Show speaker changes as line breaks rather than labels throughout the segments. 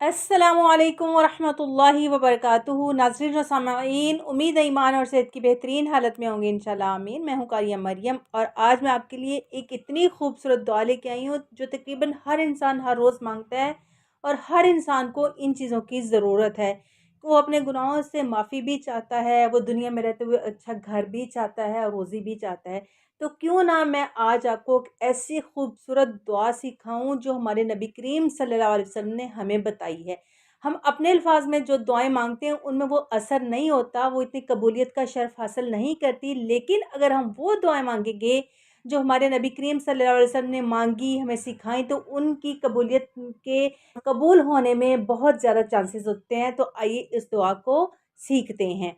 अस्सलामु अलैकुम वरहमतुल्लाहि वबरकातुहू। नाज़रीन और सामाईन, उम्मीद है ईमान और सेहत की बेहतरीन हालत में होंगे इंशाल्लाह आमीन। मैं हूँ कारिया मरियम और आज मैं आपके लिए एक इतनी खूबसूरत दुआ लेके आई हूँ जो तकरीबन हर इंसान हर रोज़ मांगता है और हर इंसान को इन चीज़ों की ज़रूरत है। वो अपने गुनाहों से माफ़ी भी चाहता है, वो दुनिया में रहते हुए अच्छा घर भी चाहता है और रोज़ी भी चाहता है। तो क्यों ना मैं आज आपको एक ऐसी खूबसूरत दुआ सिखाऊं जो हमारे नबी करीम सल्लल्लाहु अलैहि वसल्लम ने हमें बताई है। हम अपने अल्फाज में जो दुआएं मांगते हैं उनमें वो असर नहीं होता, वो इतनी कबूलियत का शर्फ हासिल नहीं करती, लेकिन अगर हम वो दुआएं मांगेंगे जो हमारे नबी करीम सल्लल्लाहु अलैहि वसल्लम ने मांगी, हमें सिखाई, तो उनकी कबूलियत के कबूल होने में बहुत ज़्यादा चांसेस होते हैं। तो आइए इस दुआ को सीखते हैं।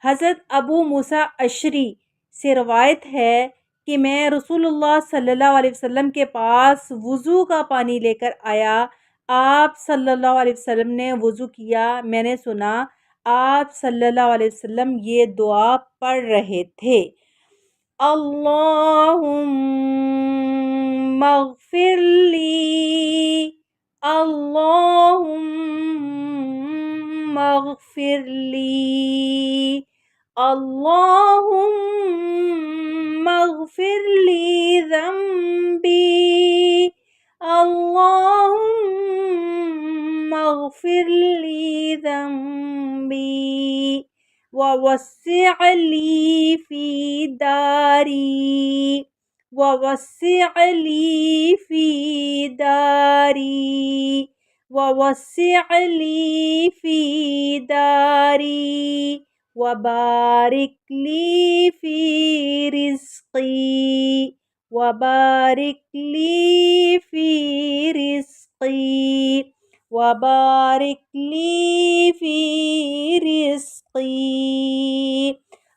हज़रत अबू मूसा अशरी से रवायत है कि मैं रसूलुल्लाह सल्लल्लाहु अलैहि वसल्लम के पास वुज़ू का पानी लेकर आया। आप सल्लल्लाहु अलैहि वसल्लम ने वुज़ू किया। मैंने सुना आप सल्लल्लाहु अलैहि वसल्लम ये दुआ पढ़ रहे थे, अल्लाहुम्मा अग़फ़िरली, अल्लाहुम्मा अग़फ़िरली, अल्लाहुम्मा अग़फ़िरली ज़ंबी, अल्लाहुम्मा अग़फ़िरली ज़ंबी ववस्सिअली फ़ी दारी, ववस्सिअली फ़ी दारी, ववस्सिअली फ़ी दारी, वबारिक ली फ़ी रिज़्क़ी, वबारिक ली फ़ी रिज़्क़ी, वबारिक ली फ़ी रिज़्क़ी।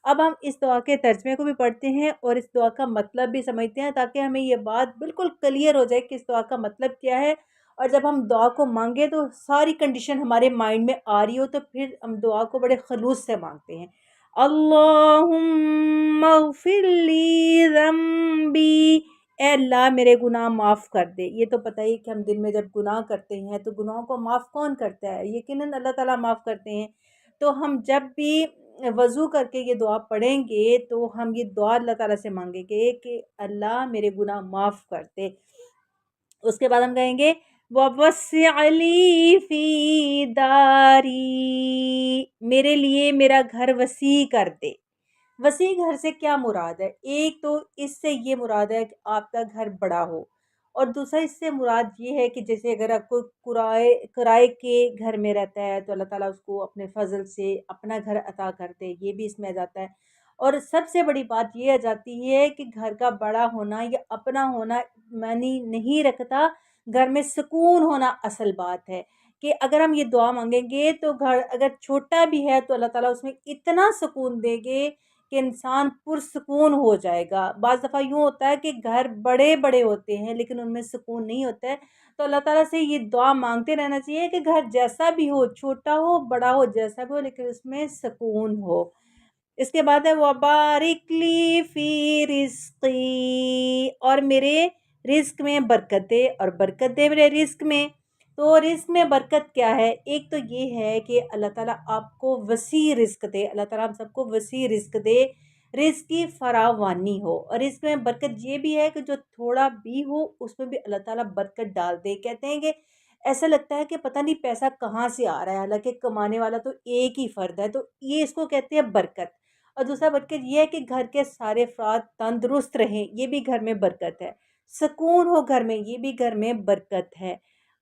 अब हम इस दुआ के तर्जमे को भी पढ़ते हैं और इस दुआ का मतलब भी समझते हैं, ताकि हमें ये बात बिल्कुल क्लियर हो जाए कि इस दुआ का मतलब क्या है। और जब हम दुआ को मांगे तो सारी कंडीशन हमारे माइंड में आ रही हो, तो फिर हम दुआ को बड़े खलूस से मांगते हैं। अल्लाहुम्मा अग़फ़िरली ज़ंबी, ए अल्लाह मेरे गुनाह माफ़ कर दे। ये तो पता ही कि हम दिन में जब गुनाह करते हैं तो गुनाहों को माफ़ कौन करता है? यकीनन अल्लाह ताला माफ़ करते हैं। तो हम जब भी वज़ू करके ये दुआ पढ़ेंगे तो हम ये दुआ अल्लाह ताला से मांगेंगे कि अल्लाह मेरे गुनाह माफ़ कर दे। उसके बाद हम कहेंगे ववस्सिअली फ़ी दारी, मेरे लिए मेरा घर वसी कर दे। वसी घर से क्या मुराद है? एक तो इससे ये मुराद है कि आपका घर बड़ा हो, और दूसरा इससे मुराद ये है कि जैसे अगर आपको किराए किराए के घर में रहता है तो अल्लाह ताला उसको अपने फ़ज़ल से अपना घर अता कर दे, ये भी इसमें आ जाता है। और सबसे बड़ी बात ये आ जाती है कि घर का बड़ा होना या अपना होना मायने नहीं रखता, घर में सुकून होना असल बात है। कि अगर हम ये दुआ मांगेंगे तो घर अगर छोटा भी है तो अल्लाह ताला उसमें इतना सुकून देंगे कि इंसान पुरसुकून हो जाएगा। बाज़ दफ़ा यूँ होता है कि घर बड़े-बड़े होते हैं लेकिन उनमें सुकून नहीं होता है। तो अल्लाह ताला से ये दुआ माँगते रहना चाहिए कि घर जैसा भी हो, छोटा हो, बड़ा हो, जैसा भी हो, लेकिन उसमें सुकून हो। इसके बाद है वबारिक ली फ़ी रिज़्क़ी, और मेरे रिज़्क़ में बरकत दे, और बरकत दे मेरे रिज़्क़ में। तो रिज़्क़ में बरकत क्या है? एक तो ये है कि अल्लाह ताला आपको वसी रिज़्क़ दे, अल्लाह ताला हम सबको वसी रिज़्क़ दे, रिज़्क़ की फरावानी हो। और रिज़्क़ में बरकत ये भी है कि जो थोड़ा भी हो उसमें भी अल्लाह ताला बरकत डाल दे। कहते हैं कि ऐसा लगता है कि पता नहीं पैसा कहाँ से आ रहा है, हालाँकि कमाने वाला तो एक ही फ़र्द है, तो ये इसको कहते हैं बरकत। और दूसरा बरकत ये है कि घर के सारे अफ़राद तंदुरुस्त रहें, ये भी घर में बरकत है। सुकून हो घर में, ये भी घर में बरकत है।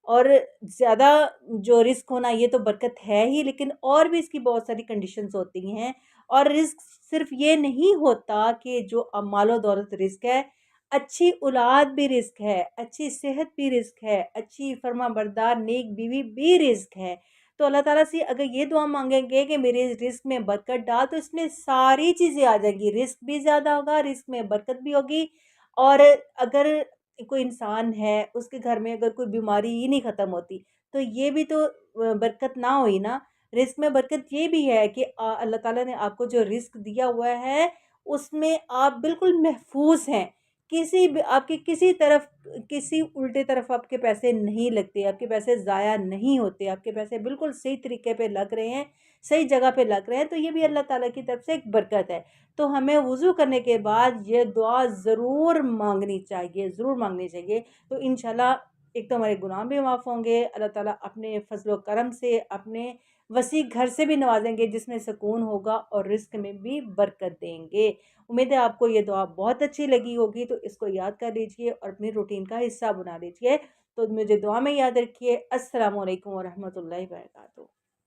और ज़्यादा जो रिस्क होना ये तो बरकत है ही, लेकिन और भी इसकी बहुत सारी कंडीशंस होती हैं। और रिस्क सिर्फ ये नहीं होता कि जो मालो दौलत रिस्क है, अच्छी औलाद भी रिस्क है, अच्छी सेहत भी रिस्क है, अच्छी फर्माबरदार नेक बीवी भी रिस्क है। तो अल्लाह ताला से अगर ये दुआ मांगेंगे कि मेरे रिस्क में बरकत डाल, तो इसमें सारी चीज़ें आ जाएंगी, रिस्क भी ज़्यादा होगा, रिस्क में बरकत भी होगी। और अगर कोई इंसान है उसके घर में अगर कोई बीमारी ही नहीं ख़त्म होती, तो ये भी तो बरकत ना हुई ना। रिस्क में बरकत ये भी है कि अल्लाह ताला ने आपको जो रिस्क दिया हुआ है उसमें आप बिल्कुल महफूज हैं, کسی بھی آپ کی کسی طرف کسی الٹے طرف آپ کے پیسے نہیں لگتے، آپ کے پیسے ضائع نہیں ہوتے، آپ کے پیسے بالکل صحیح طریقے پہ لگ رہے ہیں، صحیح جگہ پہ لگ رہے ہیں، تو یہ بھی اللہ تعالیٰ کی طرف سے ایک برکت ہے۔ تو ہمیں وضو کرنے کے بعد یہ دعا ضرور مانگنی چاہیے، ضرور مانگنی چاہیے، تو انشاءاللہ ایک تو ہمارے گناہ بھی معاف ہوں گے، اللہ تعالیٰ اپنے فضل و کرم سے اپنے وسیع گھر سے بھی نوازیں گے جس میں سکون ہوگا، اور رزق میں بھی برکت دیں گے۔ امید ہے آپ کو یہ دعا بہت اچھی لگی ہوگی، تو اس کو یاد کر لیجئے اور اپنی روٹین کا حصہ بنا لیجئے۔ تو مجھے دعا میں یاد رکھیے۔ السلام علیکم ورحمۃ اللہ وبرکاتہ۔